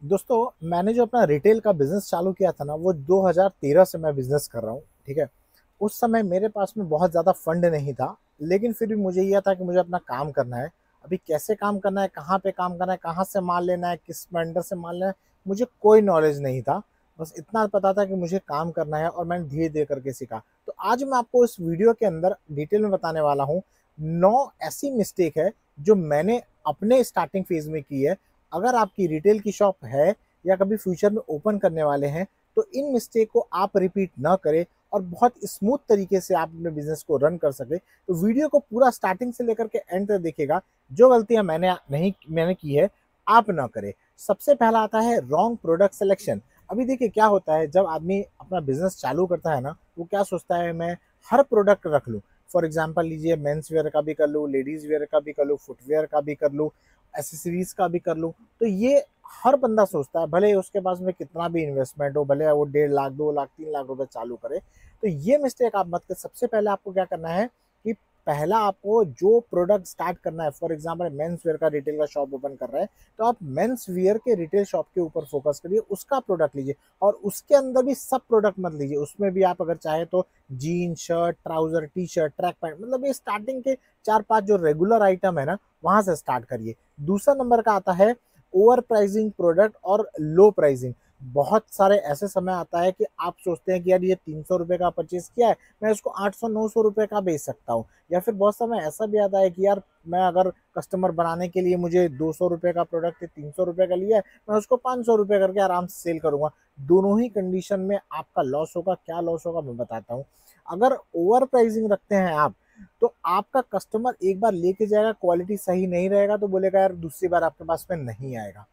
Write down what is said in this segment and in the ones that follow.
दोस्तों, मैंने जो अपना रिटेल का बिज़नेस चालू किया था ना, वो 2013 से मैं बिज़नेस कर रहा हूँ, ठीक है? उस समय मेरे पास में बहुत ज़्यादा फंड नहीं था, लेकिन फिर भी मुझे ये था कि मुझे अपना काम करना है। अभी कैसे काम करना है, कहाँ पे काम करना है, कहाँ से माल लेना है, किस वेंडर से माल लेना है, मुझे कोई नॉलेज नहीं था। बस इतना पता था कि मुझे काम करना है और मैंने धीरे-धीरे करके सीखा। तो आज मैं आपको इस वीडियो के अंदर डिटेल में बताने वाला हूँ, 9 ऐसी मिस्टेक है, जो मैंने अपने स्टार्टिंग फेज़ में की है। अगर आपकी रिटेल की शॉप है या कभी फ्यूचर में ओपन करने वाले हैं, तो इन मिस्टेक को आप रिपीट ना करें और बहुत स्मूथ तरीके से आप अपने बिजनेस को रन कर सके। तो वीडियो को पूरा स्टार्टिंग से लेकर के एंड तक देखिएगा। जो गलतियां मैंने की है, आप ना करें। सबसे पहला आता है रॉन्ग प्रोडक्ट सिलेक्शन। अभी देखिए क्या होता है, जब आदमी अपना बिजनेस चालू करता है ना, वो क्या सोचता है, मैं हर प्रोडक्ट रख लूं। फॉर एग्जाम्पल लीजिए, मेंस वेयर का भी कर लूँ, लेडीज वेयर का भी कर लूँ, फुटवेयर का भी कर लूँ, एसेसरीज का भी कर लूँ। तो ये हर बंदा सोचता है, भले ही उसके पास में कितना भी इन्वेस्टमेंट हो, भले वो 1.5 लाख 2 लाख 3 लाख रुपए चालू करे। तो ये मिस्टेक आप मत कर। सबसे पहले आपको क्या करना है कि पहला आपको जो प्रोडक्ट स्टार्ट करना है, फॉर एग्जाम्पल मेंस वेयर का रिटेल का शॉप ओपन कर रहे हैं, तो आप मेंस वेयर के रिटेल शॉप के ऊपर फोकस करिए, उसका प्रोडक्ट लीजिए। और उसके अंदर भी सब प्रोडक्ट मत लीजिए, उसमें भी आप अगर चाहे तो gene, shirt, trouser, T shirt, track pant, मतलब ये स्टार्टिंग के 4-5 जो रेगुलर आइटम है ना, वहां से स्टार्ट करिए। दूसरा नंबर का आता है ओवर प्राइसिंग प्रोडक्ट और लो प्राइसिंग। बहुत सारे ऐसे समय आता है कि आप सोचते हैं कि यार ये 300 रुपए का परचेज किया है, मैं उसको 800-900 रुपए का बेच सकता हूँ। या फिर बहुत समय ऐसा भी आता है कि यार मैं अगर कस्टमर बनाने के लिए मुझे 200 रुपए का प्रोडक्ट 300 रुपए का लिया है, मैं उसको 500 रुपए करके आराम से सेल करूंगा। दोनों ही कंडीशन में आपका लॉस होगा। क्या लॉस होगा मैं बताता हूँ। अगर ओवर प्राइसिंग रखते हैं आप, तो आपका कस्टमर एक बार लेके जाएगा, क्वालिटी सही नहीं रहेगा तो बोलेगा यार दूसरी बार आपके पास में नहीं आएगा।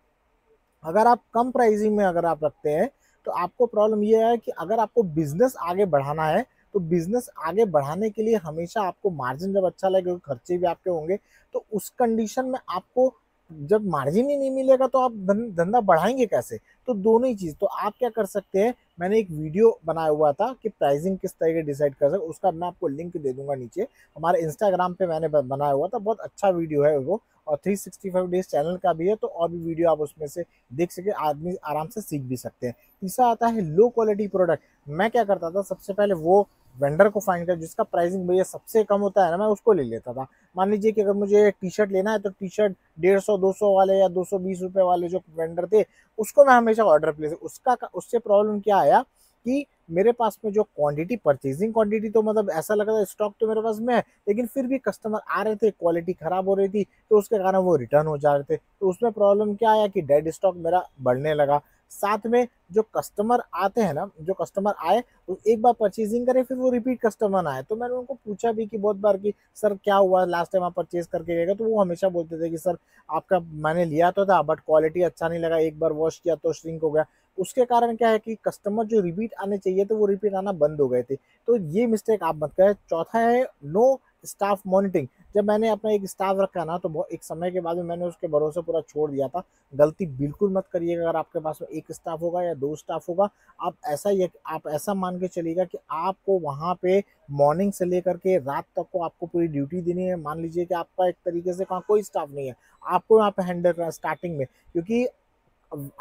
अगर आप कम प्राइसिंग में अगर आप रखते हैं, तो आपको प्रॉब्लम ये है कि अगर आपको बिजनेस आगे बढ़ाना है, तो बिजनेस आगे बढ़ाने के लिए हमेशा आपको मार्जिन जब अच्छा लगेगा, खर्चे भी आपके होंगे, तो उस कंडीशन में आपको जब मार्जिन ही नहीं मिलेगा तो आप धंधा बढ़ाएंगे कैसे। तो दोनों ही चीज, तो आप क्या कर सकते हैं, मैंने एक वीडियो बनाया हुआ था कि प्राइसिंग किस तरीके डिसाइड कर सकते, उसका मैं आपको लिंक दे दूंगा नीचे। हमारे इंस्टाग्राम पे मैंने बनाया हुआ था, बहुत अच्छा वीडियो है वो। और 365 डेज चैनल का भी है, तो और भी वीडियो आप उसमें से देख सके, आदमी आराम से सीख भी सकते हैं। तीसरा आता है लो क्वालिटी प्रोडक्ट। मैं क्या करता था, सबसे पहले वो वेंडर को फाइंड कर जिसका प्राइसिंग भैया सबसे कम होता है ना, मैं उसको ले लेता था। मान लीजिए कि अगर मुझे टी शर्ट लेना है, तो टी शर्ट 150-200 वाले या 220 रुपए वाले जो वेंडर थे, उसको मैं हमेशा ऑर्डर प्लेस। उससे प्रॉब्लम क्या आया कि मेरे पास में जो क्वांटिटी, परचेजिंग क्वांटिटी, तो मतलब ऐसा लग रहा था स्टॉक तो मेरे पास में है, लेकिन फिर भी कस्टमर आ रहे थे, क्वालिटी खराब हो रही थी, तो उसके कारण वो रिटर्न हो जा रहे थे। तो उसमें प्रॉब्लम क्या आया कि डेड स्टॉक मेरा बढ़ने लगा। साथ में जो कस्टमर आते हैं ना, जो कस्टमर आए तो एक बार परचेजिंग करे, फिर वो रिपीट कस्टमर आए। तो मैंने उनको पूछा भी कि बहुत बार कि सर क्या हुआ, लास्ट टाइम आप परचेज करके गए, तो वो हमेशा बोलते थे कि सर आपका मैंने लिया तो था, बट क्वालिटी अच्छा नहीं लगा, एक बार वॉश किया तो श्रिंक हो गया। उसके कारण क्या है कि कस्टमर जो रिपीट आने चाहिए थे, वो रिपीट आना बंद हो गए थे। तो ये मिस्टेक आप मत करें। चौथा है नो स्टाफ मॉनिटरिंग। जब मैंने अपना एक स्टाफ रखा ना, तो बहुत एक समय के बाद में मैंने उसके भरोसे पूरा छोड़ दिया था। गलती बिल्कुल मत करिएगा। अगर आपके पास में एक स्टाफ होगा या 2 स्टाफ होगा, आप ऐसा मान के चलिएगा कि आपको वहां पे मॉर्निंग से लेकर के रात तक को आपको पूरी ड्यूटी देनी है। मान लीजिए कि आपका एक तरीके से वहाँ कोई स्टाफ नहीं है, आपको यहाँ पे हैंडल करना स्टार्टिंग में, क्योंकि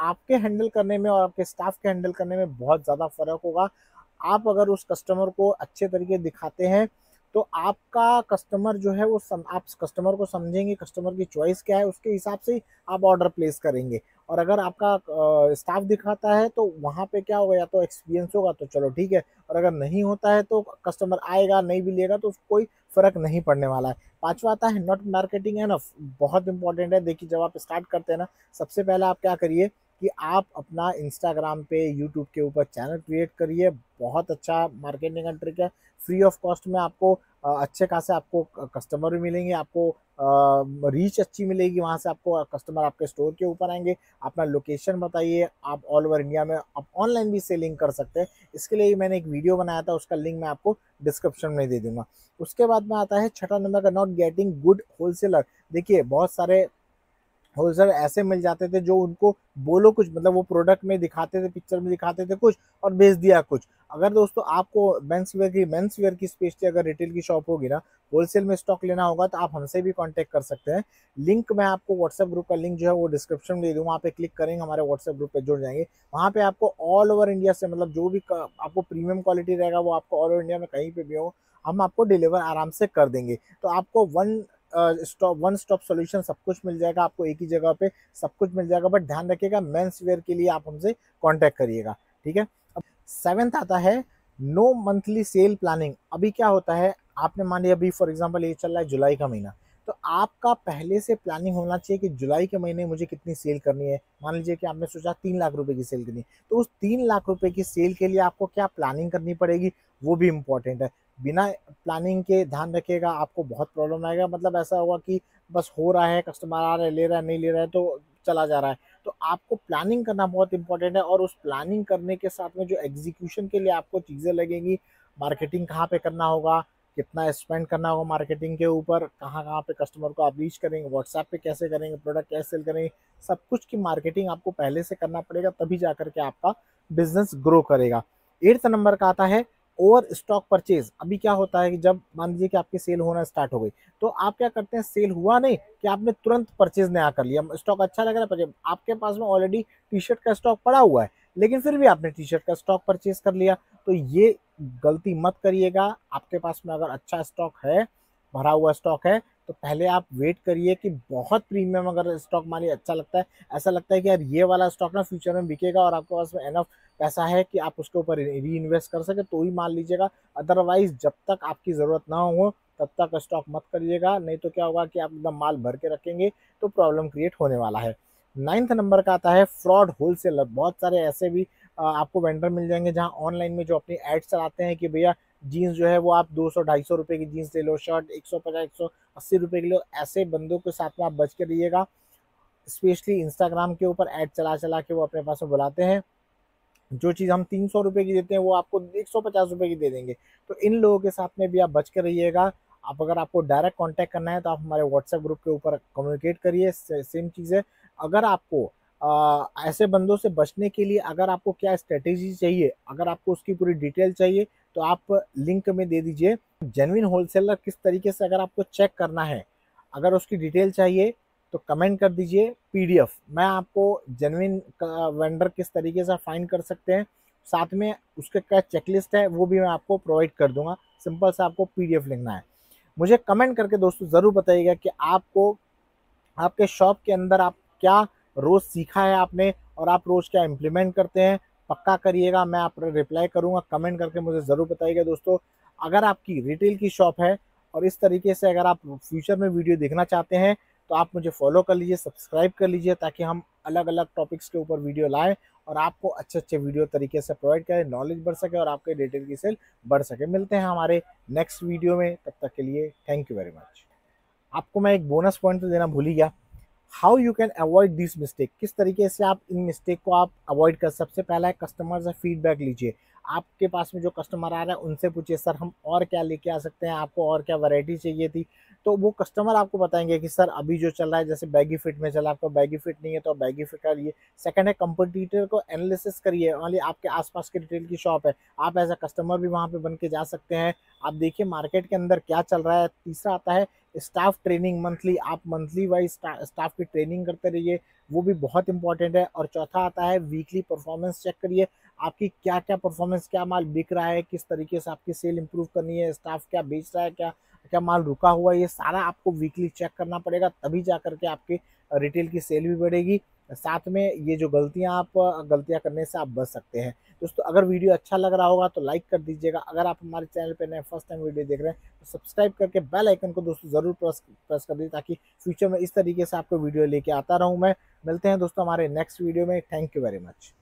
आपके हैंडल करने में और आपके स्टाफ के हैंडल करने में बहुत ज़्यादा फर्क होगा। आप अगर उस कस्टमर को अच्छे तरीके दिखाते हैं, तो आपका कस्टमर जो है वो आप कस्टमर को समझेंगे, कस्टमर की चॉइस क्या है, उसके हिसाब से ही आप ऑर्डर प्लेस करेंगे। और अगर आपका स्टाफ दिखाता है, तो वहाँ पे क्या होगा, या तो एक्सपीरियंस होगा तो चलो ठीक है, और अगर नहीं होता है तो कस्टमर आएगा नहीं भी लेगा तो कोई फर्क नहीं पड़ने वाला है। पांचवा आता है नॉट मार्केटिंग एनफ। बहुत इंपॉर्टेंट है। देखिए जब आप स्टार्ट करते हैं ना, सबसे पहले आप क्या करिए कि आप अपना इंस्टाग्राम पे, यूट्यूब के ऊपर चैनल क्रिएट करिए। बहुत अच्छा मार्केटिंग का ट्रिक है। फ्री ऑफ कॉस्ट में आपको अच्छे खासे आपको कस्टमर भी मिलेंगे, आपको रीच अच्छी मिलेगी, वहां से आपको कस्टमर आपके स्टोर के ऊपर आएंगे। अपना लोकेशन बताइए, आप ऑल ओवर इंडिया में आप ऑनलाइन भी सेलिंग कर सकते हैं। इसके लिए मैंने एक वीडियो बनाया था, उसका लिंक मैं आपको डिस्क्रिप्शन में दे दूंगा। उसके बाद में आता है छठा नंबर का, नॉट गेटिंग गुड होलसेलर। देखिए बहुत सारे होलसेलर ऐसे मिल जाते थे जो उनको बोलो कुछ, मतलब वो प्रोडक्ट में दिखाते थे, पिक्चर में दिखाते थे कुछ और भेज दिया कुछ। अगर दोस्तों आपको मेंस वेयर की स्पेशली अगर रिटेल की शॉप होगी ना, होलसेल में स्टॉक लेना होगा तो आप हमसे भी कांटेक्ट कर सकते हैं। लिंक मैं आपको व्हाट्सएप ग्रुप का लिंक जो है वो डिस्क्रिप्शन में दे दूँ, वहाँ पे क्लिक करेंगे हमारे व्हाट्सएप ग्रुप पे जुड़ जाएंगे। वहाँ पे आपको ऑल ओवर इंडिया से, मतलब जो भी आपको प्रीमियम क्वालिटी रहेगा वो आपको ऑल ओवर इंडिया में कहीं पे भी हो हम आपको डिलीवर आराम से कर देंगे। तो आपको वन स्टॉप सॉल्यूशन सब कुछ मिल जाएगा, आपको एक ही जगह पे सब कुछ मिल जाएगा। बट ध्यान रखिएगा मेंस वेयर के लिए आप हमसे कांटेक्ट करिएगा, ठीक है। अब सेवेंथ आता है नो मंथली सेल प्लानिंग। अभी क्या होता है, आपने मान लिया अभी फॉर एग्जांपल ये चल रहा है जुलाई का महीना, तो आपका पहले से प्लानिंग होना चाहिए कि जुलाई के महीने मुझे कितनी सेल करनी है। मान लीजिए कि आपने सोचा 3 लाख रुपए की सेल करनी है, तो उस 3 लाख रुपए की सेल के लिए आपको क्या प्लानिंग करनी पड़ेगी, वो भी इंपॉर्टेंट है। बिना प्लानिंग के ध्यान रखिएगा आपको बहुत प्रॉब्लम आएगा। मतलब ऐसा होगा कि बस हो रहा है, कस्टमर आ रहा है, ले रहा है, नहीं ले रहा है तो चला जा रहा है। तो आपको प्लानिंग करना बहुत इंपॉर्टेंट है, और उस प्लानिंग करने के साथ में जो एग्जीक्यूशन के लिए आपको चीज़ें लगेंगी, मार्केटिंग कहाँ पे करना होगा, कितना स्पेंड करना होगा मार्केटिंग के ऊपर, कहाँ कहाँ पे कस्टमर को आप रीच करेंगे, व्हाट्सएप पे कैसे करेंगे, प्रोडक्ट कैसे सेल करेंगे, सब कुछ की मार्केटिंग आपको पहले से करना पड़ेगा, तभी जा करके आपका बिजनेस ग्रो करेगा। 8th नंबर का आता है ओवर स्टॉक परचेज। अभी क्या होता है कि जब मान लीजिए कि आपकी सेल होना स्टार्ट हो गई, तो आप क्या करते हैं, सेल हुआ नहीं कि आपने तुरंत परचेज नया कर लिया, स्टॉक अच्छा लग रहा है परचेज, आपके पास में ऑलरेडी टी शर्ट का स्टॉक पड़ा हुआ है, लेकिन फिर भी आपने टी शर्ट का स्टॉक परचेज कर लिया। तो ये गलती मत करिएगा। आपके पास में अगर अच्छा स्टॉक है, भरा हुआ स्टॉक है, तो पहले आप वेट करिए कि बहुत प्रीमियम अगर स्टॉक मान लीजिए अच्छा लगता है, ऐसा लगता है कि यार ये वाला स्टॉक ना फ्यूचर में बिकेगा और आपके पास में एनफ पैसा है कि आप उसके ऊपर री इन्वेस्ट कर सके, तो ही मान लीजिएगा। अदरवाइज जब तक आपकी ज़रूरत ना हो तब तक स्टॉक मत करिएगा, नहीं तो क्या होगा कि आप एकदम माल भर के रखेंगे तो प्रॉब्लम क्रिएट होने वाला है। 9th नंबर का आता है फ्रॉड होलसेलर। बहुत सारे ऐसे भी आपको वेंडर मिल जाएंगे जहां ऑनलाइन में जो अपनी एड चलाते हैं कि भैया जीन्स जो है वो आप 200-250 रुपए की जीन्स ले लो, शर्ट 150-180 रुपए की लो। ऐसे बंदों के साथ में आप बच के रहिएगा। स्पेशली इंस्टाग्राम के ऊपर एड चला चला के वो अपने पास में बुलाते हैं, जो चीज़ हम 300 रुपए की देते हैं वो आपको 150 रुपए की दे देंगे। तो इन लोगों के साथ में भी आप बच के रहिएगा। आप अगर आपको डायरेक्ट कांटेक्ट करना है तो आप हमारे व्हाट्सएप ग्रुप के ऊपर कम्युनिकेट करिए। सेम चीज़ है, अगर आपको ऐसे बंदों से बचने के लिए अगर आपको क्या स्ट्रेटेजी चाहिए, अगर आपको उसकी पूरी डिटेल चाहिए, तो आप लिंक में दे दीजिए। जेन्युइन होलसेलर किस तरीके से अगर आपको चेक करना है, अगर उसकी डिटेल चाहिए तो कमेंट कर दीजिए पीडीएफ। मैं आपको जेन्युइन वेंडर किस तरीके से फाइंड कर सकते हैं, साथ में उसका क्या चेकलिस्ट है वो भी मैं आपको प्रोवाइड कर दूंगा। सिंपल से आपको पीडीएफ लिखना है। मुझे कमेंट करके दोस्तों ज़रूर बताइएगा कि आपको आपके शॉप के अंदर आप क्या रोज़ सीखा है आपने, और आप रोज़ क्या इम्प्लीमेंट करते हैं। पक्का करिएगा, मैं आप रिप्लाई करूँगा। कमेंट करके मुझे ज़रूर बताइएगा दोस्तों। अगर आपकी रिटेल की शॉप है और इस तरीके से अगर आप फ्यूचर में वीडियो देखना चाहते हैं, तो आप मुझे फॉलो कर लीजिए, सब्सक्राइब कर लीजिए, ताकि हम अलग अलग टॉपिक्स के ऊपर वीडियो लाएं और आपको अच्छे अच्छे वीडियो तरीके से प्रोवाइड करें, नॉलेज बढ़ सके और आपके रिटेल की सेल बढ़ सके। मिलते हैं हमारे नेक्स्ट वीडियो में, तब तक के लिए थैंक यू वेरी मच। आपको मैं एक बोनस पॉइंट तो देना भूल ही गया। How you can avoid this mistake, किस तरीके से आप इन मिस्टेक को आप अवॉइड कर। सबसे पहला है कस्टमर से फीडबैक लीजिए। आपके पास में जो कस्टमर आ रहा है उनसे पूछिए सर हम और क्या लेके आ सकते हैं, आपको और क्या वैरायटी चाहिए थी। तो वो कस्टमर आपको बताएंगे कि सर अभी जो चल रहा है जैसे बैगी फिट में चला, आपको बैगी फिट नहीं है तो बैगी फिट का लिए। सेकंड है कंपटीटर को एनालिसिस करिए। मान लीजिए आपके आसपास की रिटेल की शॉप है, आप एज अ कस्टमर भी वहाँ पे बन के जा सकते हैं। आप देखिए मार्केट के अंदर क्या चल रहा है। तीसरा आता है स्टाफ ट्रेनिंग मंथली, आप मंथली वाइज स्टाफ की ट्रेनिंग करते रहिए, वो भी बहुत इंपॉर्टेंट है। और चौथा आता है वीकली परफॉर्मेंस चेक करिए, आपकी क्या क्या परफॉर्मेंस, क्या माल बिक रहा है, किस तरीके से आपकी सेल इंप्रूव करनी है, स्टाफ क्या बेच रहा है, क्या क्या माल रुका हुआ है, ये सारा आपको वीकली चेक करना पड़ेगा, तभी जा करके आपकी रिटेल की सेल भी बढ़ेगी। साथ में ये जो गलतियां करने से आप बच सकते हैं। दोस्तों अगर वीडियो अच्छा लग रहा होगा तो लाइक कर दीजिएगा। अगर आप हमारे चैनल पर नए फर्स्ट टाइम वीडियो देख रहे हैं तो सब्सक्राइब करके बेल आइकन को दोस्तों ज़रूर प्रेस कर दीजिए, ताकि फ्यूचर में इस तरीके से आपको वीडियो लेके आता रहूँ मैं। मिलते हैं दोस्तों हमारे नेक्स्ट वीडियो में। Thank you very much.